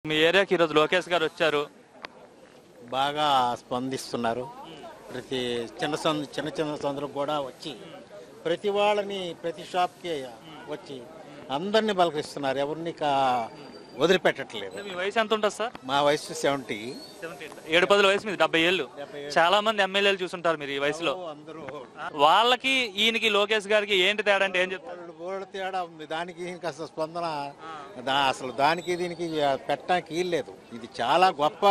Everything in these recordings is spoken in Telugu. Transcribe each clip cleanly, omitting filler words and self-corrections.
మీ ఏరియాకి ఈరోజు లోకేష్ గారు వచ్చారు. బాగా స్పందిస్తున్నారు. ప్రతి చిన్న సందులకు కూడా వచ్చి ప్రతి వాళ్ళని ప్రతి షాప్కి వచ్చి అందరినీ పలకరిస్తున్నారు. ఎవరిని వదిలిపెట్టట్లేదు. మీ వయసు ఎంత ఉంటుంది సార్? మా వయసు 70. 7-10 వయసు మీద 70 ఏళ్ళు. చాలా మంది ఎమ్మెల్యేలు చూసుంటారు మీరు ఈ వయసులో. అందరూ వాళ్ళకి ఈయనకి లోకేష్ గారికి ఏంటి తేడా అంటే ఏం చెప్తారు? బోర్డు తేడా ఉంది. దానికి అసలు స్పందన అసలు దానికి దీనికి పెట్టడానికి వీల్లేదు. ఇది చాలా గొప్ప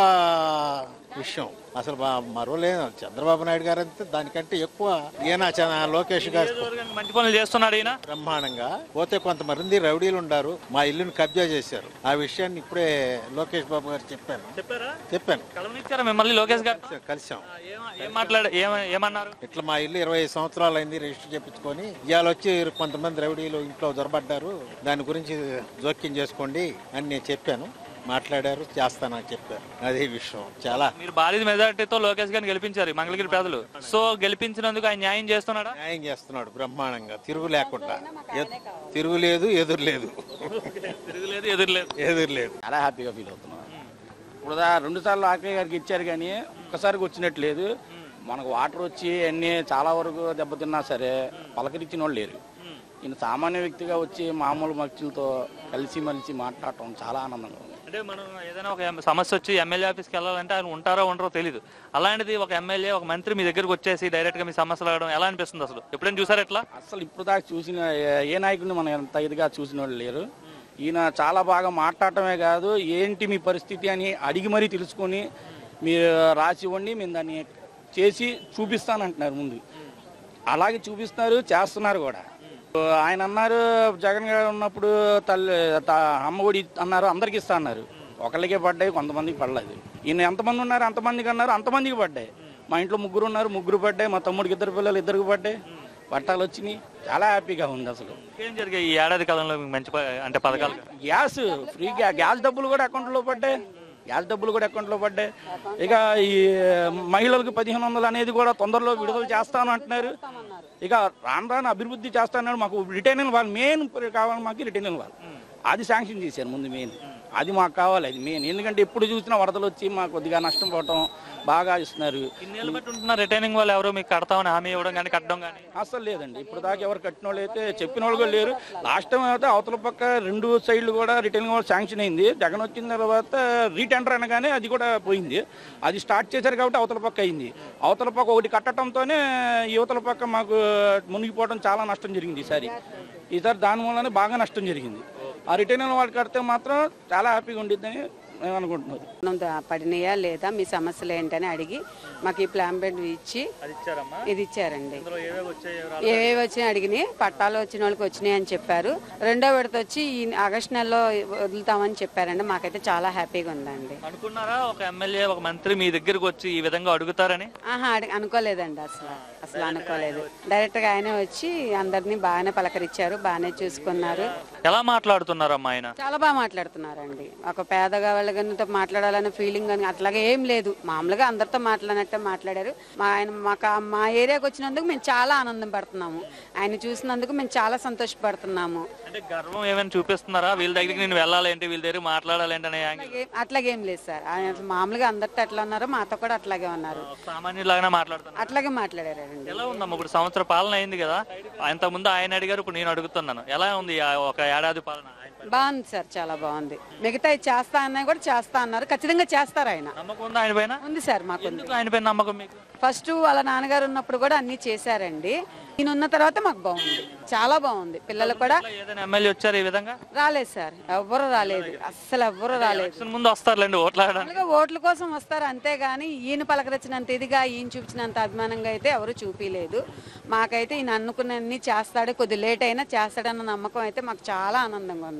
విషయం. అసలు మరో లేదు. చంద్రబాబు నాయుడు గారు అంతే దానికంటే ఎక్కువ ఈయన లోకేష్ గారు మంచి పనులు చేస్తున్నాడు. ఈయన బ్రహ్మాండంగా. పోతే కొంతమంది రౌడీలు ఉండారు, మా ఇల్లుని కబ్జా చేశారు. ఆ విషయాన్ని ఇప్పుడే లోకేష్ బాబు గారు చెప్పాను. మిమ్మల్ని లోకేష్ గారు కలిసాం. ఏమన్నారు? ఇట్లా మా ఇల్లు 25 సంవత్సరాలు అయింది రిజిస్టర్ చేయించుకొని, ఇవాళ వచ్చి కొంతమంది రౌడీలు ఇంట్లో దొరబడ్డారు, దాని గురించి జోక్యం చేసుకోండి అని నేను చెప్పాను. మాట్లాడారు, చేస్తానని చెప్పారు. అదే విషయం. చాలా మీరు భారీ మెజార్టీతో లోకేష్ గారిని గెలిపించారు మంగళగిరి ప్రజలు. సో గెలిపించినందుకు ఆయన న్యాయం చేస్తున్నాడా? న్యాయం చేస్తున్నాడు బ్రహ్మాండంగా. తిరుగు లేకుండా. తిరుగులేదు, ఎదురులేదు. చాలా హ్యాపీగా ఫీల్ అవుతున్నాం. ఇప్పుడు 2 సార్లు ఆర్కే గారికి ఇచ్చారు కానీ ఒక్కసారికి వచ్చినట్లేదు. మనకు వాటర్ వచ్చి అన్నీ చాలా వరకు దెబ్బతిన్నా సరే పలకరించిన వాళ్ళు లేరు. ఈయన సామాన్య వ్యక్తిగా వచ్చి మామూలు మనుషులతో కలిసిమెలిసి మాట్లాడటం చాలా ఆనందంగా ఉంది. అంటే మనం ఏదైనా ఒక సమస్య వచ్చి ఎమ్మెల్యే ఆఫీస్కి వెళ్ళాలంటే ఆయన ఉంటారో ఉండరో తెలియదు. అలాంటిది ఒక ఎమ్మెల్యే, ఒక మంత్రి మీ దగ్గరకు వచ్చేసి డైరెక్ట్గా మీ సమస్యలు అడగడం ఎలా అనిపిస్తుంది? అసలు ఎప్పుడైనా చూసారు ఎట్లా? అసలు ఇప్పుడు దాకా చూసిన ఏ నాయకుడిని మనం ఎంత ఇదిగా చూసిన వాళ్ళు లేరు. ఈయన చాలా బాగా మాట్లాడటమే కాదు, ఏంటి మీ పరిస్థితి అని అడిగి మరీ తెలుసుకొని మీరు రాసి ఇవ్వండి, మేము దాన్ని చేసి చూపిస్తానంటున్నారు. ముందు అలాగే చూపిస్తున్నారు, చేస్తున్నారు కూడా. ఆయన అన్నారు జగన్ గారు ఉన్నప్పుడు అమ్మఒడి అన్నారు, అందరికి ఇస్తా అన్నారు. ఒకళ్ళకే పడ్డాయి, కొంతమందికి పడలేదు. ఈయన ఎంతమంది ఉన్నారు అంతమందికి అన్నారు, అంతమందికి పడ్డాయి. మా ఇంట్లో 3 ఉన్నారు, 3 పడ్డాయి. మా తమ్ముడికి 2 పిల్లలు, 2కి పడ్డాయి. పట్టాలు వచ్చినాయి. చాలా హ్యాపీగా ఉంది. అసలు ఏం జరిగాయి ఈ ఏడాది కాలంలో మంచి అంటే పథకాలు? గ్యాస్ ఫ్రీ, గ్యాస్ డబ్బులు కూడా అకౌంట్లో పడ్డాయి. ఇక ఈ మహిళలకు 1500 అనేది కూడా తొందరలో విడుదల చేస్తాను అంటున్నారు. ఇక రాను అభివృద్ధి చేస్తాను. మాకు రిటైనింగ్ వాళ్ళు మెయిన్ కావాలి. మాకు రిటైనింగ్ వాళ్ళు అది శాంక్షన్ చేశారు ముందు. మెయిన్ అది మాకు కావాలి. అది మెయిన్. ఎందుకంటే ఎప్పుడు చూసినా వరదలు వచ్చి మాకు కొద్దిగా నష్టం పోవటం బాగా ఇస్తున్నారు. ఇన్నేళ్ళు బట్టి ఉంటున్నారు. రిటైనింగ్ వాళ్ళు ఎవరు మీకు కడతామని హామీ ఇవ్వడం కానీ కట్టడం కానీ అసలు లేదండి. ఇప్పుడు దాకా ఎవరు కట్టిన వాళ్ళు అయితే చెప్పిన వాళ్ళు కూడా లేరు. లాస్ట్ టైం అయితే అవతల పక్క 2 సైడ్లు కూడా రిటైనింగ్ వాళ్ళు శాంక్షన్ అయింది. జగన్ వచ్చిన తర్వాత రీటెండర్ అనగానే అది కూడా పోయింది. అది స్టార్ట్ చేశారు కాబట్టి అవతల పక్క అయింది. అవతల పక్క ఒకటి కట్టడంతోనే యువతల పక్క మాకు మునిగిపోవడం చాలా నష్టం జరిగింది. ఈసారి దాని వల్లనే బాగా నష్టం జరిగింది. ఆ రిటైనింగ్ వాళ్ళు కడితే మాత్రం చాలా హ్యాపీగా ఉండిద్దని మేము అనుకుంటున్నాం. పడినాయా లేదా, మీ సమస్యలు ఏంటని అడిగి మాకు ఈ ప్లాన్ బెడ్ ఇచ్చి ఇది ఇచ్చారండి. ఏవేవి వచ్చినాయి అడిగినాయి. పట్టాలు వచ్చిన వాళ్ళకి వచ్చినాయి అని చెప్పారు. 2వ విడత వచ్చి ఈ ఆగస్టు నెలలో వదులుతామని చెప్పారండి. మాకైతే చాలా హ్యాపీగా ఉందండి. అనుకున్నారా ఒక ఎమ్మెల్యే, ఒక మంత్రి మీ దగ్గరకు వచ్చి ఈ విధంగా అడుగుతారని? అనుకోలేదండి. అసలు అనుకోలేదు. డైరెక్ట్ గా ఆయనే వచ్చి అందరినీ బాగానే పలకరించారు, బాగానే చూసుకున్నారు. ఎలా మాట్లాడుతున్నారమ్మా ఆయన? చాలా బాగా మాట్లాడుతున్నారండి. ఒక పేదగా వాళ్ళతో మాట్లాడాలనే ఫీలింగ్ కానీ అట్లాగే ఏం లేదు. మామూలుగా అందరితో మాట్లాడినట్టే మాట్లాడారు. మా ఏరియాకి వచ్చినందుకు మేము చాలా ఆనందం పడుతున్నాము. ఆయన చూసినందుకు మేము చాలా సంతోషపడుతున్నాము. అంటే గర్వం ఏమైనా చూపిస్తున్నారా? వీళ్ళ దగ్గరికి నేను వెళ్ళాలేంటి, వీళ్ళ దగ్గర మాట్లాడాలేంటి అనే? అట్లాగేం లేదు సార్. ఆయన మామూలుగా అందరితో ఎట్లా ఉన్నారో మాతో కూడా అట్లాగే ఉన్నారు. సామాన్యులాగానే మాట్లాడుతున్నారు. అట్లాగే మాట్లాడారండి. ఎలా ఉందమ్మా ఇప్పుడు సంవత్సర పాలన అయింది కదా? అంత ముందు ఆయన అడిగారు, ఇప్పుడు నేను అడుగుతున్నాను. ఎలా ఉంది ఒక ఏడాది పాలన? బాగుంది సార్, చాలా బాగుంది. మిగతా చేస్తా అన్నా కూడా చేస్తా అన్నారు. ఖచ్చితంగా చేస్తారు. ఆయన నమ్మకం ఉందా ఆయన పైన? ఉంది సార్. మాకు ఆయన పైన నమ్మకం మీకు? ఫస్ట్ వాళ్ళ నాన్నగారు ఉన్నప్పుడు కూడా అన్ని చేశారండి. ఈయన ఉన్న తర్వాత మాకు బాగుంది, చాలా బాగుంది. పిల్లలు కూడా ఏదైనా ఎమ్మెల్యే వచ్చారు ఈ విధంగా? రాలేదు సార్, ఎవ్వరు రాలేదు. అస్సలు ఎవ్వరు రాలేదు. ముందు వస్తారులేండి ఓట్లాడడానికి. ఓట్ల కోసం వస్తారు అంతేగాని ఈయన పలకరించినంత ఇదిగా, ఈయన చూపించినంత అభిమానంగా అయితే ఎవరు చూపించలేదు. మాకైతే ఈయన అనుకున్నన్ని చేస్తాడు, కొద్ది లేట్ అయినా చేస్తాడన్న నమ్మకం అయితే మాకు చాలా ఆనందంగా ఉంది.